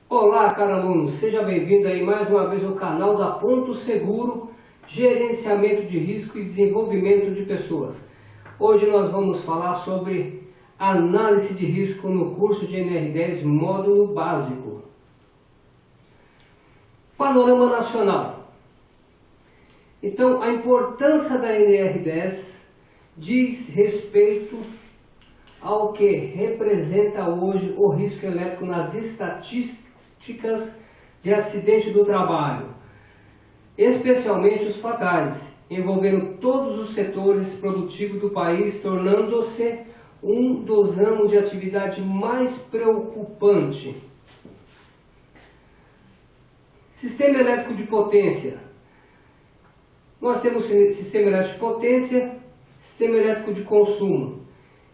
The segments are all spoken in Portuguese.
Olá, caro aluno, seja bem-vindo aí mais uma vez ao canal da Ponto Seguro, Gerenciamento de Risco e Desenvolvimento de Pessoas. Hoje nós vamos falar sobre análise de risco no curso de NR10, módulo básico. Panorama nacional. Então, a importância da NR10 diz respeito ao que representa hoje o risco elétrico nas estatísticas de acidente do trabalho, especialmente os fatais, envolvendo todos os setores produtivos do país, tornando-se um dos ramos de atividade mais preocupante. Sistema elétrico de potência. Nós temos sistema elétrico de potência, sistema elétrico de consumo.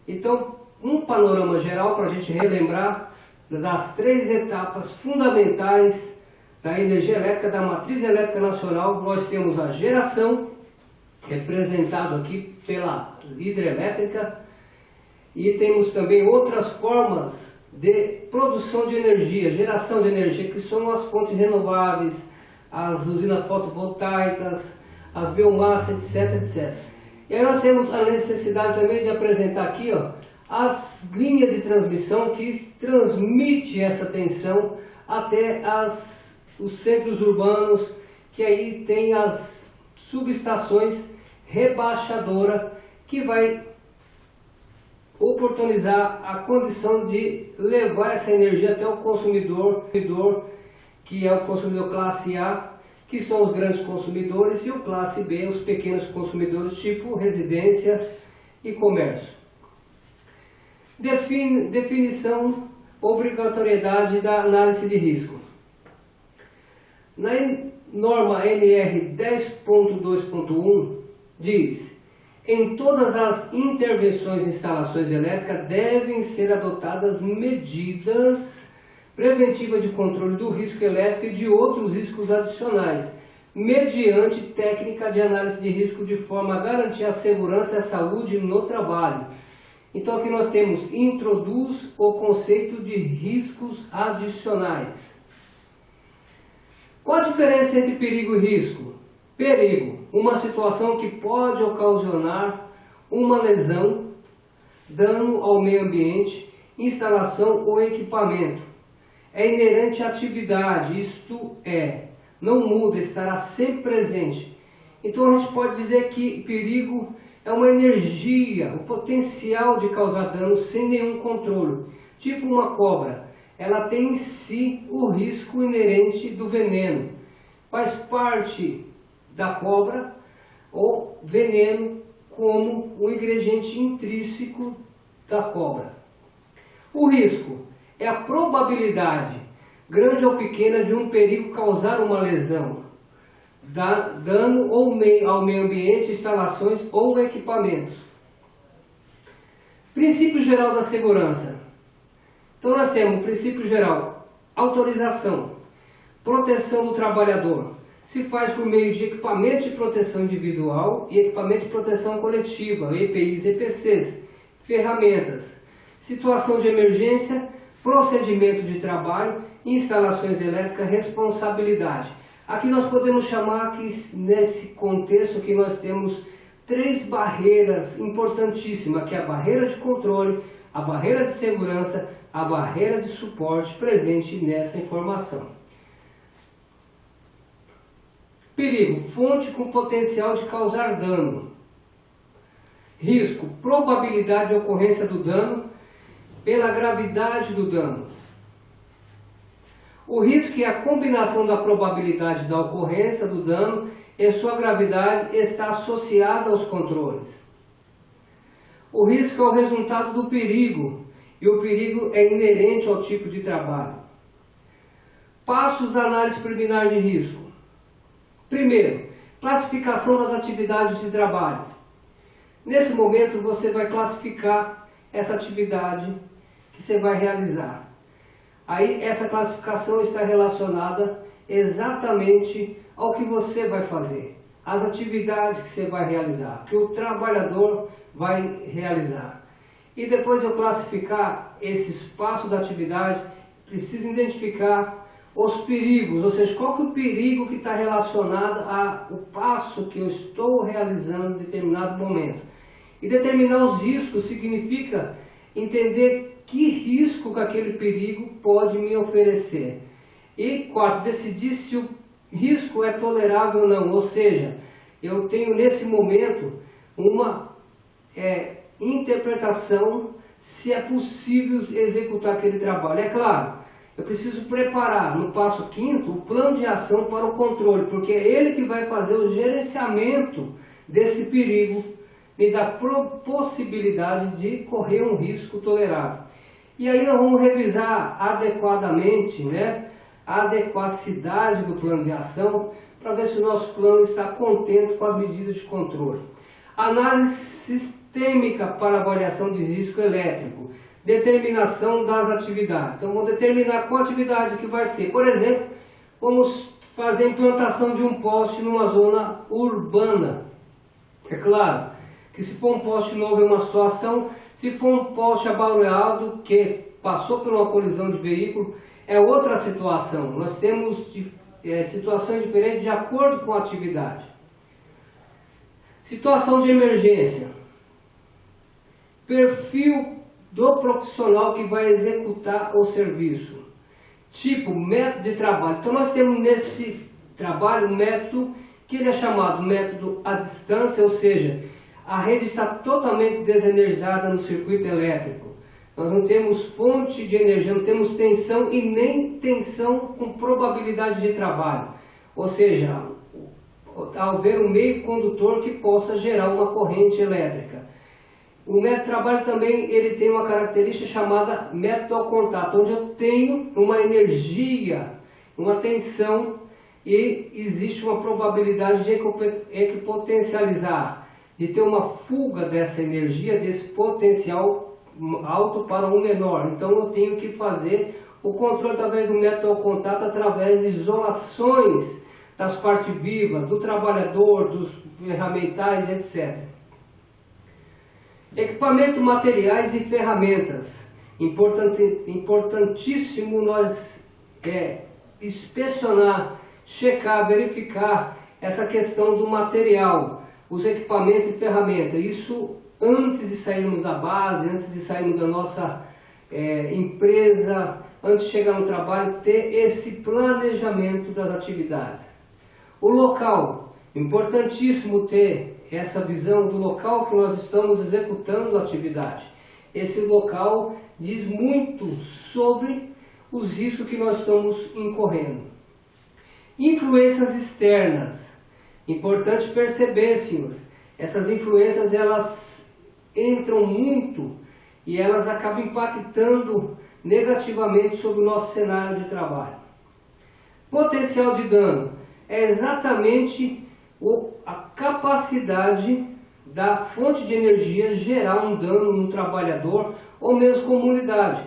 Então, um panorama geral para a gente relembrar das três etapas fundamentais da energia elétrica, da matriz elétrica nacional. Nós temos a geração, representado aqui pela hidrelétrica, e temos também outras formas de produção de energia, geração de energia, que são as fontes renováveis, as usinas fotovoltaicas, as biomassas, etc. E aí nós temos a necessidade também de apresentar aqui, as linhas de transmissão que transmite essa tensão até os centros urbanos, que aí tem as subestações rebaixadoras, que vai oportunizar a condição de levar essa energia até o consumidor, que é o consumidor classe A, que são os grandes consumidores, e o classe B, os pequenos consumidores, tipo residência e comércio. Definição, obrigatoriedade da análise de risco. Na norma NR 10.2.1 diz: em todas as intervenções em instalações elétricas devem ser adotadas medidas preventivas de controle do risco elétrico e de outros riscos adicionais, mediante técnica de análise de risco, de forma a garantir a segurança e a saúde no trabalho. Então aqui nós temos, introduz o conceito de riscos adicionais. Qual a diferença entre perigo e risco? Perigo, uma situação que pode ocasionar uma lesão, dano ao meio ambiente, instalação ou equipamento. É inerente à atividade, isto é, não muda, estará sempre presente. Então a gente pode dizer que perigo é uma energia, o potencial de causar dano sem nenhum controle. Tipo uma cobra, ela tem em si o risco inerente do veneno. Faz parte da cobra o veneno como um ingrediente intrínseco da cobra. O risco é a probabilidade, grande ou pequena, de um perigo causar uma lesão, dano ao meio ambiente, instalações ou equipamentos. Princípio geral da segurança. Então nós temos o princípio geral: autorização, proteção do trabalhador. Se faz por meio de equipamento de proteção individual e equipamento de proteção coletiva, EPIs, EPCs, ferramentas, situação de emergência, procedimento de trabalho, instalações elétricas, responsabilidade. Aqui nós podemos chamar que nesse contexto que nós temos três barreiras importantíssimas, que é a barreira de controle, a barreira de segurança, a barreira de suporte presente nessa informação. Perigo, fonte com potencial de causar dano. Risco, probabilidade de ocorrência do dano pela gravidade do dano. O risco é a combinação da probabilidade da ocorrência do dano e sua gravidade está associada aos controles. O risco é o resultado do perigo, e o perigo é inerente ao tipo de trabalho. Passos da análise preliminar de risco. Primeiro, classificação das atividades de trabalho. Nesse momento você vai classificar essa atividade que você vai realizar. Aí essa classificação está relacionada exatamente ao que você vai fazer, às atividades que você vai realizar, que o trabalhador vai realizar. E depois de eu classificar esse espaço da atividade, precisa identificar os perigos, ou seja, qual que é o perigo que está relacionado ao passo que eu estou realizando em determinado momento. E determinar os riscos significa entender que risco que aquele perigo pode me oferecer. E quarto, decidir se o risco é tolerável ou não, ou seja, eu tenho nesse momento uma interpretação se é possível executar aquele trabalho. É claro, eu preciso preparar no passo quinto o plano de ação para o controle, porque é ele que vai fazer o gerenciamento desse perigo, me dá possibilidade de correr um risco tolerável. E aí nós vamos revisar adequadamente, a adequacidade do plano de ação, para ver se o nosso plano está contente com as medidas de controle. Análise sistêmica para avaliação de risco elétrico. Determinação das atividades. Então, vamos determinar qual atividade que vai ser. Por exemplo, vamos fazer a implantação de um poste numa zona urbana. É claro que se for um poste novo é uma situação, se for um poste abarroado que passou por uma colisão de veículo, é outra situação. Nós temos situações diferentes de acordo com a atividade. Situação de emergência. Perfil do profissional que vai executar o serviço. Tipo, método de trabalho. Então nós temos nesse trabalho um método que ele é chamado método à distância, ou seja, a rede está totalmente desenergizada no circuito elétrico. Nós não temos fonte de energia, não temos tensão e nem tensão com probabilidade de trabalho. Ou seja, ao haver um meio condutor que possa gerar uma corrente elétrica. O método de trabalho também ele tem uma característica chamada método ao contato, onde eu tenho uma energia, uma tensão e existe uma probabilidade de equipotencializar, de ter uma fuga dessa energia, desse potencial alto para um menor. Então eu tenho que fazer o controle através do método ao contato, através de isolações das partes vivas, do trabalhador, dos ferramentais, etc. Equipamento, materiais e ferramentas. Importantíssimo nós inspecionar, checar, verificar essa questão do material, os equipamentos e ferramentas. Isso antes de sairmos da base, antes de sairmos da nossa empresa, antes de chegar no trabalho, ter esse planejamento das atividades. O local, importantíssimo ter essa visão do local que nós estamos executando a atividade. Esse local diz muito sobre os riscos que nós estamos incorrendo. Influências externas. Importante perceber, senhores, essas influências elas entram muito e elas acabam impactando negativamente sobre o nosso cenário de trabalho. Potencial de dano é exatamente a capacidade da fonte de energia gerar um dano no trabalhador ou mesmo comunidade.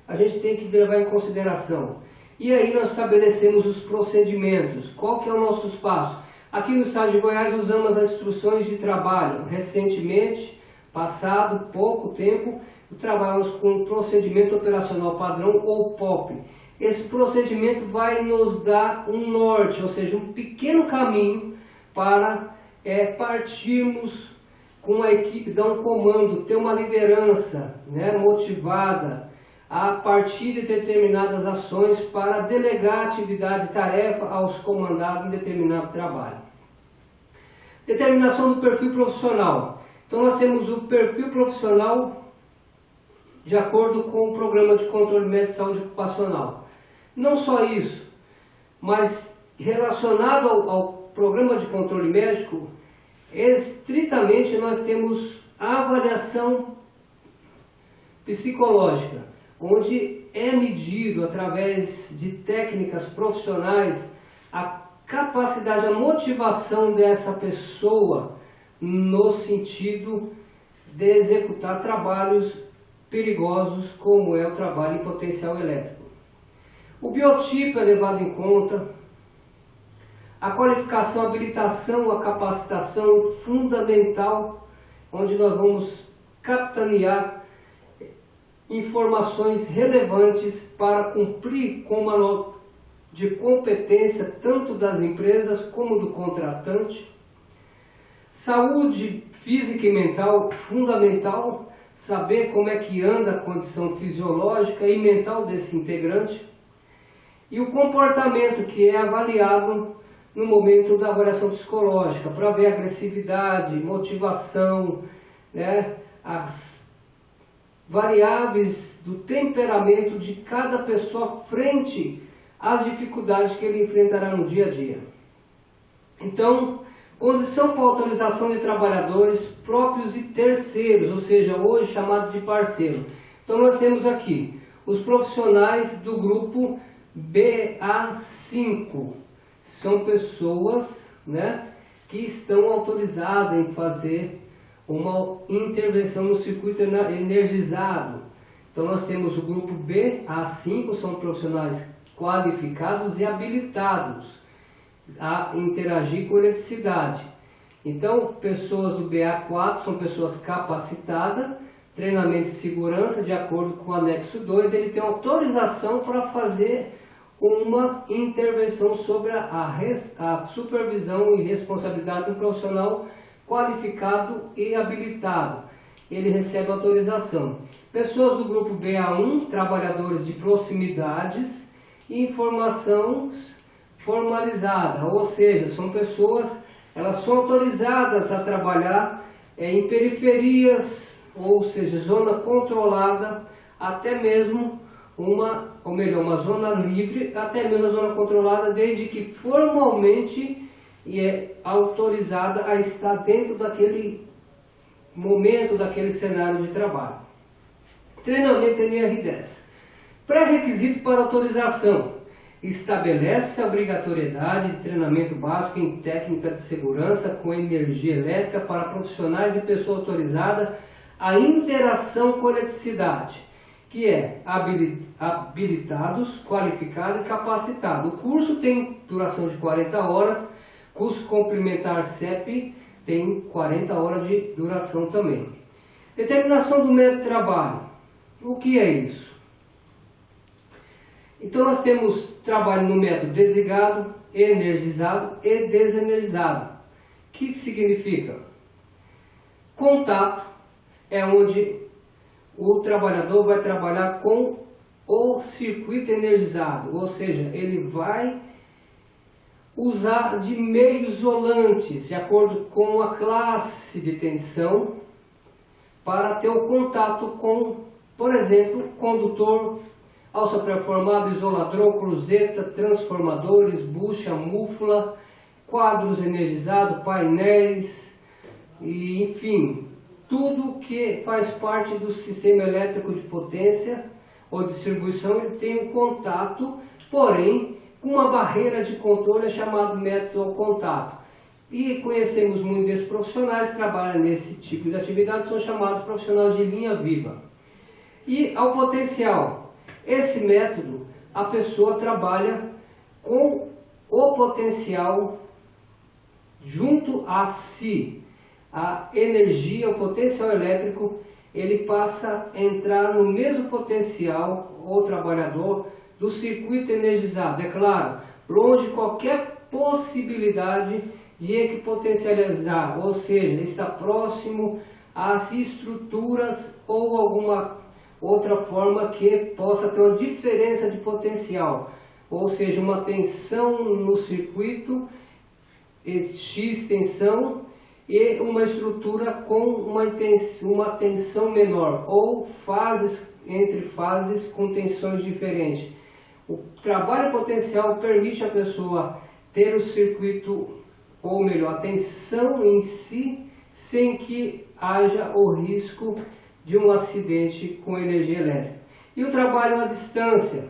A gente tem que levar em consideração. E aí nós estabelecemos os procedimentos. Qual que é o nosso espaço? Aqui no estado de Goiás usamos as instruções de trabalho. Recentemente, passado pouco tempo, trabalhamos com o procedimento operacional padrão ou POP. Esse procedimento vai nos dar um norte, ou seja, um pequeno caminho para partirmos com a equipe, dar um comando, ter uma liderança motivada a partir de determinadas ações para delegar atividade e tarefa aos comandados em determinado trabalho. Determinação do perfil profissional. Então nós temos o perfil profissional de acordo com o Programa de Controle Médico de Saúde Ocupacional. Não só isso, mas relacionado ao Programa de Controle Médico, estritamente nós temos a avaliação psicológica, onde é medido através de técnicas profissionais a capacidade, a motivação dessa pessoa no sentido de executar trabalhos perigosos como é o trabalho em potencial elétrico. O biotipo é levado em conta, a qualificação, a habilitação, a capacitação fundamental, onde nós vamos capitanear informações relevantes para cumprir com uma nota de competência tanto das empresas como do contratante. Saúde física e mental, fundamental, saber como é que anda a condição fisiológica e mental desse integrante. E o comportamento, que é avaliado no momento da avaliação psicológica, para ver agressividade, motivação, né, as variáveis do temperamento de cada pessoa frente às dificuldades que ele enfrentará no dia a dia. Então, condição para autorização de trabalhadores próprios e terceiros, ou seja, hoje chamado de parceiro. Então nós temos aqui os profissionais do grupo BA5, são pessoas, né, que estão autorizadas em fazer uma intervenção no circuito energizado. Então nós temos o grupo BA5, são profissionais qualificados e habilitados a interagir com eletricidade. Então, pessoas do BA4 são pessoas capacitadas, treinamento de segurança, de acordo com o anexo 2, ele tem autorização para fazer uma intervenção sobre a supervisão e responsabilidade do profissional qualificado e habilitado. Ele recebe autorização. Pessoas do grupo BA1, trabalhadores de proximidades e informação formalizada, ou seja, são pessoas, elas são autorizadas a trabalhar em periferias, ou seja, zona controlada, até mesmo uma zona livre, até mesmo a zona controlada, desde que formalmente é autorizada a estar dentro daquele momento, daquele cenário de trabalho. Treinamento NR10. Pré-requisito para autorização. Estabelece a obrigatoriedade de treinamento básico em técnica de segurança com energia elétrica para profissionais e pessoa autorizada a interação com eletricidade, que é habilitados, qualificados e capacitados. O curso tem duração de 40 horas, curso complementar CEP tem 40 horas de duração também. Determinação do método de trabalho. O que é isso? Então nós temos trabalho no método desligado, energizado e desenergizado. O que significa? Contato é onde o trabalhador vai trabalhar com o circuito energizado, ou seja, ele vai usar de meios isolantes, de acordo com a classe de tensão, para ter o contato com, por exemplo, condutor, alça pré-formada, isolador, cruzeta, transformadores, bucha, múfula, quadros energizados, painéis, e, enfim, tudo que faz parte do sistema elétrico de potência ou distribuição, ele tem um contato, porém, com uma barreira de controle chamado método ao contato. E conhecemos muitos desses profissionais que trabalham nesse tipo de atividade, são chamados profissionais de linha viva. E ao potencial. Esse método, a pessoa trabalha com o potencial junto a si. A energia, o potencial elétrico, ele passa a entrar no mesmo potencial, o trabalhador, do circuito energizado. É claro, longe de qualquer possibilidade de equipotencializar, ou seja, está próximo às estruturas ou alguma outra forma que possa ter uma diferença de potencial, ou seja, uma tensão no circuito, X tensão, e uma estrutura com uma tensão menor, ou fases entre fases com tensões diferentes. O trabalho potencial permite a pessoa ter o circuito, ou melhor, a tensão em si, sem que haja o risco de um acidente com energia elétrica. E o trabalho à distância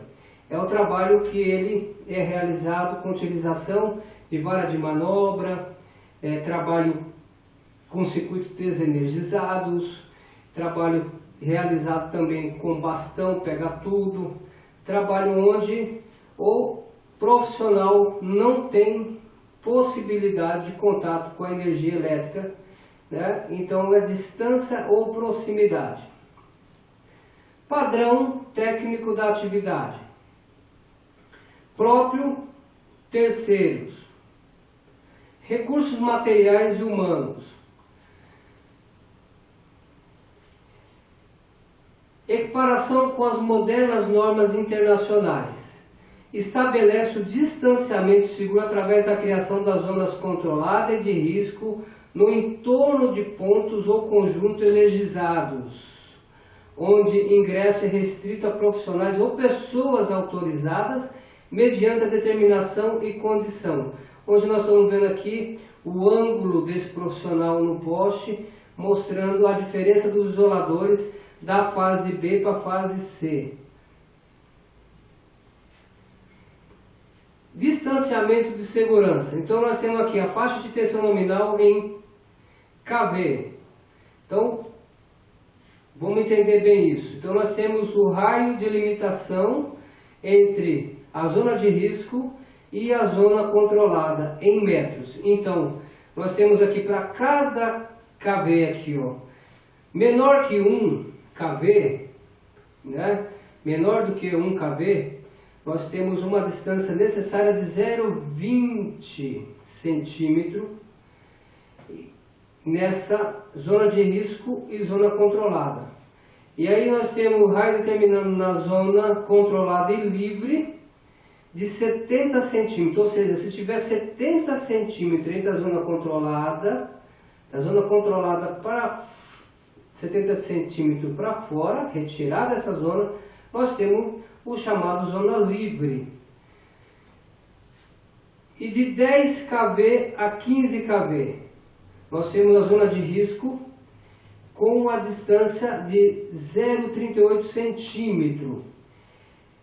é o trabalho que ele é realizado com utilização de vara de manobra, trabalho com circuitos desenergizados, trabalho realizado também com bastão, pega tudo, trabalho onde o profissional não tem possibilidade de contato com a energia elétrica, né? Então é distância ou proximidade. Padrão técnico da atividade. Próprio, terceiros. Recursos materiais e humanos. Equiparação com as modernas normas internacionais. Estabelece o distanciamento seguro através da criação das zonas controladas e de risco no entorno de pontos ou conjuntos energizados, onde ingresso é restrito a profissionais ou pessoas autorizadas mediante a determinação e condição. Hoje nós estamos vendo aqui o ângulo desse profissional no poste, mostrando a diferença dos isoladores da fase B para a fase C. Distanciamento de segurança. Então nós temos aqui a faixa de tensão nominal em kV. Então, vamos entender bem isso. Então nós temos o raio de limitação entre a zona de risco e a zona controlada em metros. Então, nós temos aqui para cada kV aqui, ó, menor que 1 kV, né? Menor do que 1 kV, nós temos uma distância necessária de 0,20 centímetro nessa zona de risco e zona controlada. E aí nós temos o raio determinando na zona controlada e livre de 70 centímetros, ou seja, se tiver 70 centímetros entre a zona controlada, para 70 centímetros para fora, retirar dessa zona, nós temos o chamado zona livre. E de 10 kV a 15 kV, nós temos a zona de risco com a distância de 0,38 centímetro.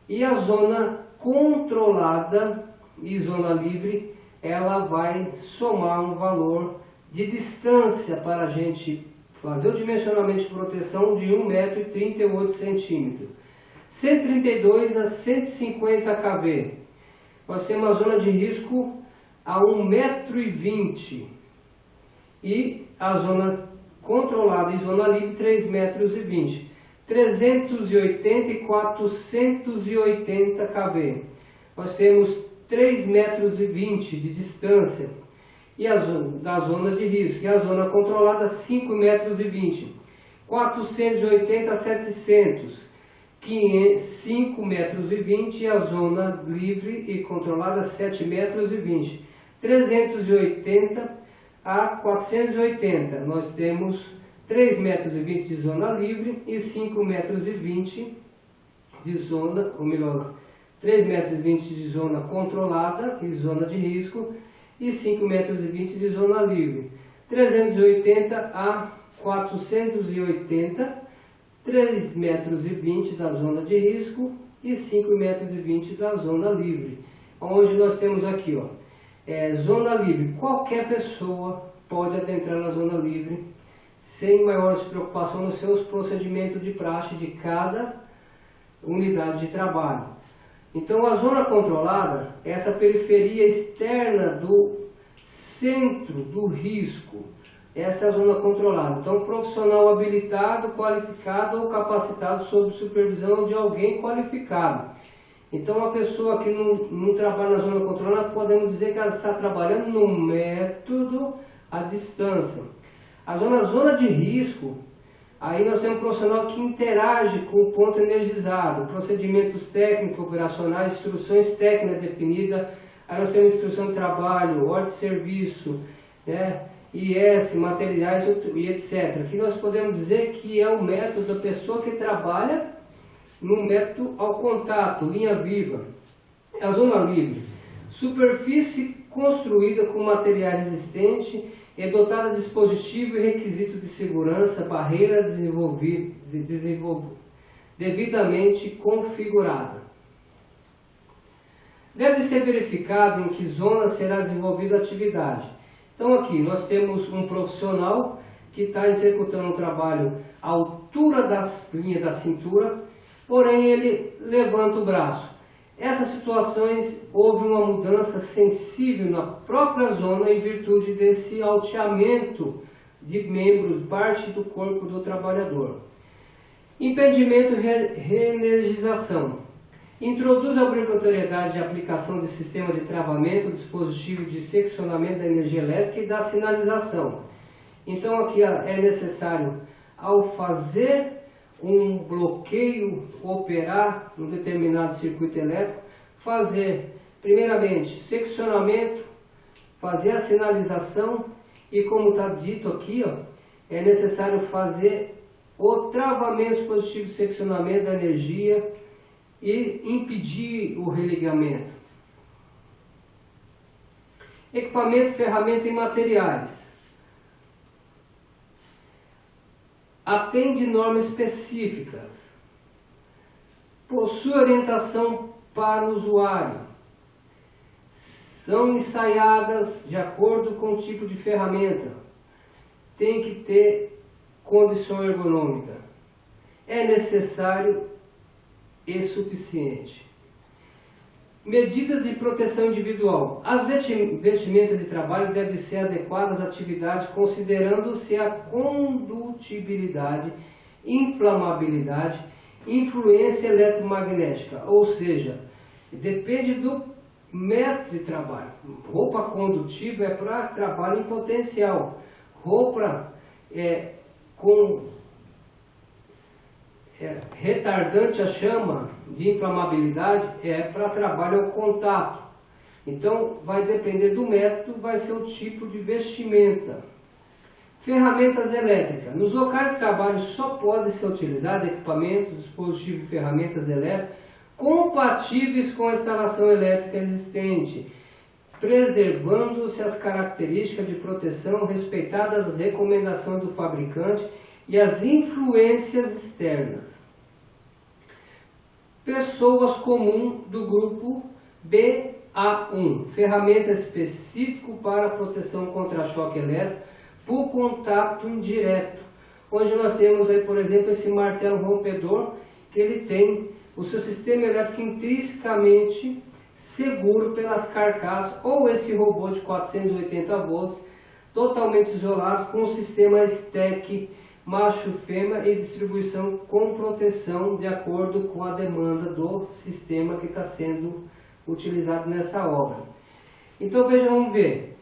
E a zona controlada e zona livre, ela vai somar um valor de distância para a gente fazer o dimensionamento de proteção de 1,38 m. 132 a 150 kV. Nós temos a zona de risco a 1,20 m. E a zona controlada e zona livre 3,20 m. 380 e 480 kV. Nós temos 3,20 m de distância e da zona de risco. E a zona controlada 5,20 m. 480 a 700, 5,20 m e a zona livre e controlada 7,20 m. 380 a 480, nós temos 3,20 m de zona livre e 5,20 m de zona, ou melhor, 3,20 m de zona controlada e zona de risco e 5,20 m de zona livre. 380 a 480, 3,20 m da zona de risco e 5,20 m da zona livre. Onde nós temos aqui, ó, zona livre. Qualquer pessoa pode adentrar na zona livre sem maiores preocupações nos seus procedimentos de praxe de cada unidade de trabalho. Então a zona controlada, essa periferia externa do centro do risco, essa é a zona controlada. Então profissional habilitado, qualificado ou capacitado sob supervisão de alguém qualificado. Então uma pessoa que não trabalha na zona controlada, podemos dizer que ela está trabalhando no método à distância. A zona de risco, aí nós temos um profissional que interage com o ponto energizado, procedimentos técnicos, operacionais, instruções técnicas definidas. Aí nós temos instrução de trabalho, ordem de serviço, né, IS, materiais e etc. Aqui nós podemos dizer que é o método da pessoa que trabalha no método ao contato, linha viva. A zona livre, superfície construída com materiais resistentes e dotada de dispositivo e requisitos de segurança, barreira devidamente configurada. Deve ser verificado em que zona será desenvolvida a atividade. Então aqui nós temos um profissional que está executando um trabalho à altura das linhas da cintura, porém ele levanta o braço. Essas situações houve uma mudança sensível na própria zona em virtude desse alteamento de membros, parte do corpo do trabalhador. Impedimento e reenergização. Introduz a obrigatoriedade de aplicação de sistema de travamento, dispositivo de seccionamento da energia elétrica e da sinalização. Então aqui é necessário, ao fazer um bloqueio, operar um determinado circuito elétrico, fazer primeiramente seccionamento, fazer a sinalização e, como está dito aqui, é necessário fazer o travamento dispositivo de seccionamento da energia e impedir o religamento. Equipamento, ferramenta e materiais. Atende normas específicas. Possui orientação para o usuário. São ensaiadas de acordo com o tipo de ferramenta. Tem que ter condição ergonômica. É necessário e suficiente. Medidas de proteção individual. As vestimentas de trabalho devem ser adequadas às atividades, considerando-se a condutibilidade, inflamabilidade, influência eletromagnética, ou seja, depende do método de trabalho. Roupa condutível é para trabalho em potencial. Roupa com retardante a chama de inflamabilidade é para trabalho ao contato. Então vai depender do método, vai ser o tipo de vestimenta. Ferramentas elétricas. Nos locais de trabalho só pode ser utilizado equipamentos, dispositivos e ferramentas elétricas compatíveis com a instalação elétrica existente, preservando-se as características de proteção, respeitadas as recomendações do fabricante e as influências externas. Pessoas comuns do grupo BA1, ferramenta específica para proteção contra choque elétrico por contato indireto. Hoje nós temos aí, por exemplo, esse martelo rompedor, que ele tem o seu sistema elétrico intrinsecamente seguro pelas carcaças, ou esse robô de 480 volts, totalmente isolado com o sistema STEC macho fêmea e distribuição com proteção de acordo com a demanda do sistema que está sendo utilizado nessa obra. Então veja, vamos ver.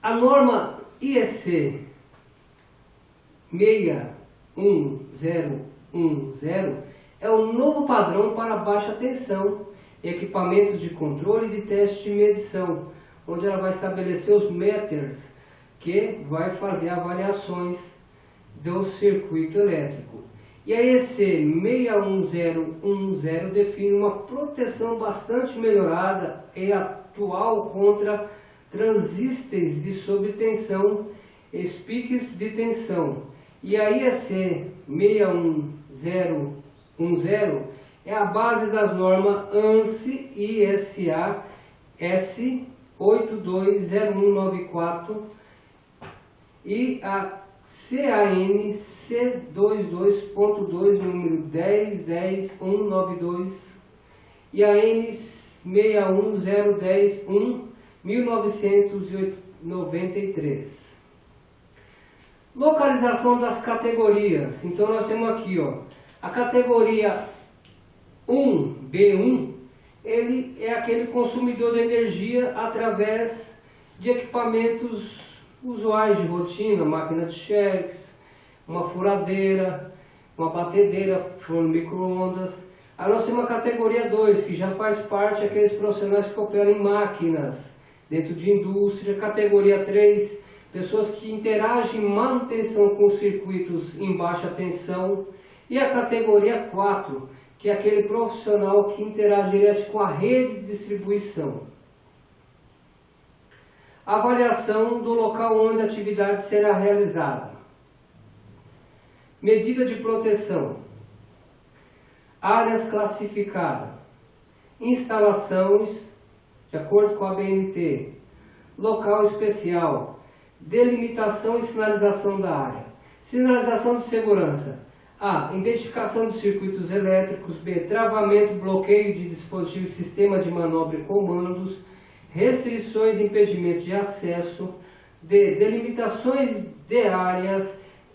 A norma IEC 61010 é um novo padrão para baixa tensão, equipamentos de controle e de teste de medição, onde ela vai estabelecer os meters que vai fazer avaliações do circuito elétrico. E a EC 61010 define uma proteção bastante melhorada e atual contra transistores de sobretensão e piques de tensão. E a IEC 61010 é a base das normas ANSI e ISA S820194 e a CAN C22.2, número 10.10.192 e a N 61010 1993. Localização das categorias. Então nós temos aqui, a categoria 1, B1, ele é aquele consumidor de energia através de equipamentos usuais de rotina, máquina de xerox, uma furadeira, uma batedeira, forno micro-ondas. Aí nós temos a categoria 2, que já faz parte daqueles profissionais que operam em máquinas, dentro de indústria. Categoria 3, pessoas que interagem em manutenção com circuitos em baixa tensão. E a categoria 4, que é aquele profissional que interage direto com a rede de distribuição. Avaliação do local onde a atividade será realizada. Medida de proteção. Áreas classificadas. Instalações, de acordo com a BNT. Local especial. Delimitação e sinalização da área. Sinalização de segurança. A. Identificação de circuitos elétricos. B. Travamento, bloqueio de dispositivos, sistema de manobra e comandos. Restrições e impedimento de acesso. D. Delimitações de áreas.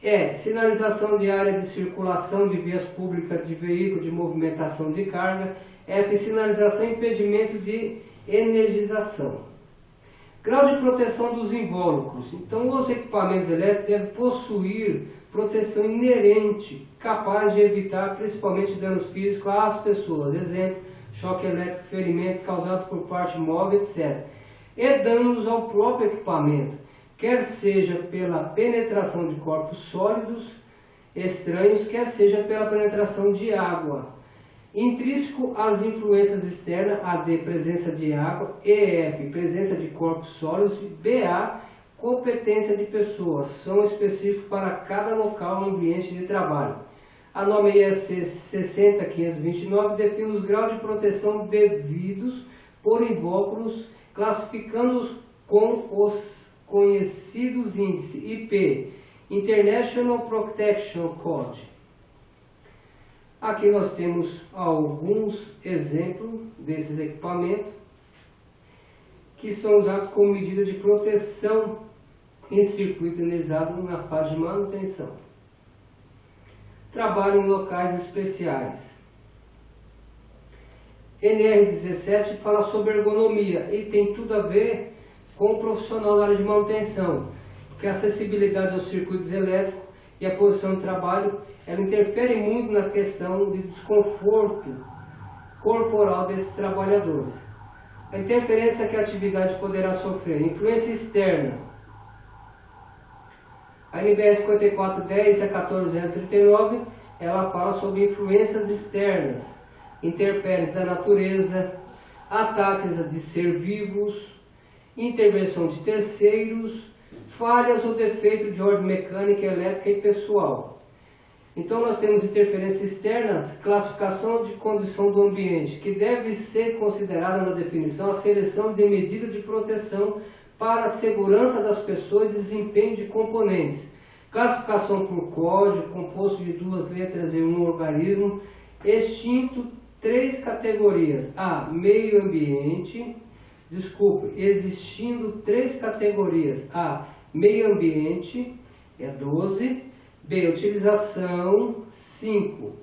é sinalização de área de circulação de vias públicas de veículo de movimentação de carga. F, sinalização e impedimento de energização. Grau de proteção dos invólucros. Então, os equipamentos elétricos devem possuir proteção inerente, capaz de evitar principalmente danos físicos às pessoas. Exemplo, choque elétrico, ferimento causado por parte móvel, etc. E danos ao próprio equipamento, quer seja pela penetração de corpos sólidos estranhos, quer seja pela penetração de água. Intrínseco às influências externas, AD, presença de água, EF, presença de corpos sólidos, BA, competência de pessoas, são específicos para cada local ou ambiente de trabalho. A norma IEC 60529 define os graus de proteção devidos por invólucros, classificando-os com os conhecidos índices IP, International Protection Code. Aqui nós temos alguns exemplos desses equipamentos que são usados como medida de proteção em circuito energizado na fase de manutenção. Trabalho em locais especiais. NR17 fala sobre ergonomia e tem tudo a ver com o profissional na área de manutenção, porque a acessibilidade aos circuitos elétricos e a posição de trabalho, ela interfere muito na questão de desconforto corporal desses trabalhadores. A interferência que a atividade poderá sofrer, influência externa. A NBR 5410 e a 14039, ela fala sobre influências externas, intempéries da natureza, ataques de ser vivos, intervenção de terceiros, falhas ou defeito de ordem mecânica, elétrica e pessoal. Então nós temos interferências externas, classificação de condição do ambiente, que deve ser considerada na definição a seleção de medida de proteção para a segurança das pessoas e desempenho de componentes. Classificação por código, composto de 2 letras e 1 organismo, extinto 3 categorias. A, meio ambiente, existindo 3 categorias. A, meio ambiente, é 12. B, utilização, 5.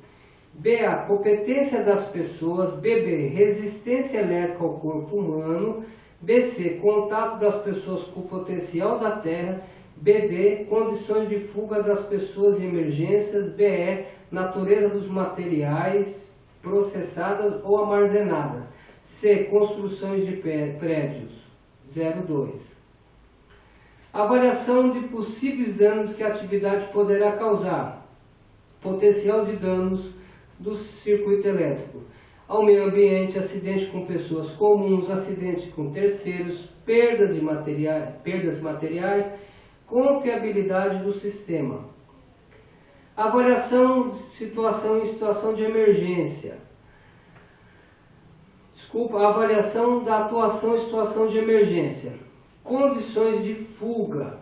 B, a competência das pessoas. BB, resistência elétrica ao corpo humano. BC, contato das pessoas com o potencial da Terra. BD, condições de fuga das pessoas e emergências. BE, natureza dos materiais processadas ou armazenadas. C, construções de prédios. 02. Avaliação de possíveis danos que a atividade poderá causar. Potencial de danos do circuito elétrico. Ao meio ambiente, acidente com pessoas comuns, acidente com terceiros, perdas materiais, confiabilidade do sistema. Avaliação de situação em situação de emergência. Avaliação da atuação em situação de emergência. Condições de fuga,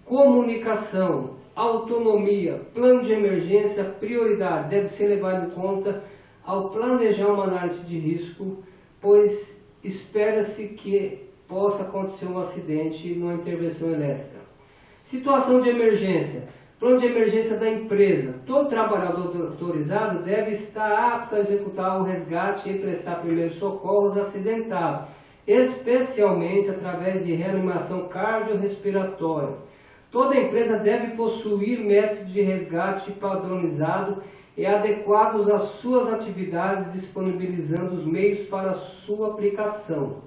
comunicação, autonomia, plano de emergência, prioridade. Deve ser levado em conta ao planejar uma análise de risco, pois espera-se que possa acontecer um acidente numa intervenção elétrica. Situação de emergência. Plano de emergência da empresa. Todo trabalhador autorizado deve estar apto a executar o resgate e prestar primeiros socorros acidentados, especialmente através de reanimação cardiorrespiratória. Toda empresa deve possuir métodos de resgate padronizado e adequados às suas atividades, disponibilizando os meios para sua aplicação.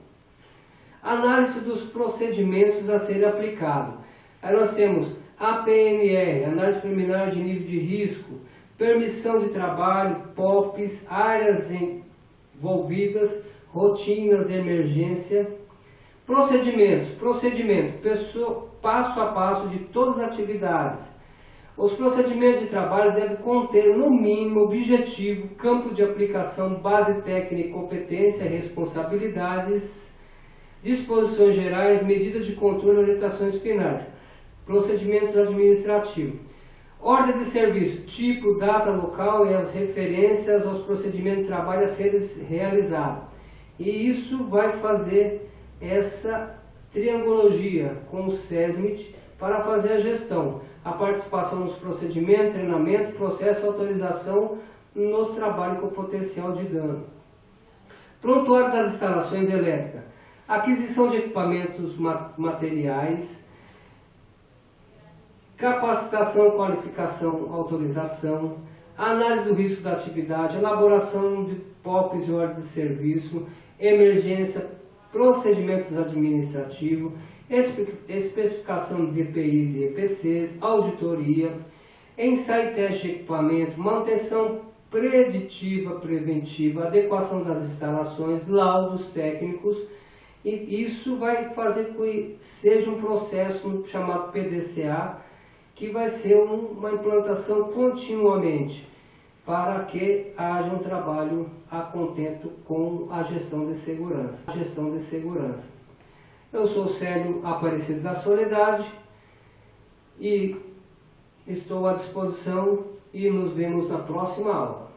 Análise dos procedimentos a serem aplicados. Aí nós temos APNR, análise preliminar de nível de risco, permissão de trabalho, POPs, áreas envolvidas, rotinas de emergência. Procedimentos, passo a passo de todas as atividades. Os procedimentos de trabalho devem conter, no mínimo, objetivo, campo de aplicação, base técnica, competência, responsabilidades, disposições gerais, medidas de controle e orientações finais. Procedimentos administrativos. Ordem de serviço, tipo, data, local e as referências aos procedimentos de trabalho a serem realizados. E isso vai fazer essa triangologia com o SESMIT para fazer a gestão, a participação nos procedimentos, treinamento, processo e autorização nos trabalhos com potencial de dano. Prontuário das instalações elétricas, aquisição de equipamentos materiais, capacitação, qualificação, autorização, análise do risco da atividade, elaboração de POPs e ordem de serviço, emergência, procedimentos administrativos, especificação de EPIs e EPCs, auditoria, ensaio e teste de equipamento, manutenção preditiva, preventiva, adequação das instalações, laudos técnicos, e isso vai fazer com que seja um processo chamado PDCA, que vai ser uma implantação continuamente, para que haja um trabalho a contento com a gestão de segurança. Eu sou Célio Aparecido da Soledade e estou à disposição e nos vemos na próxima aula.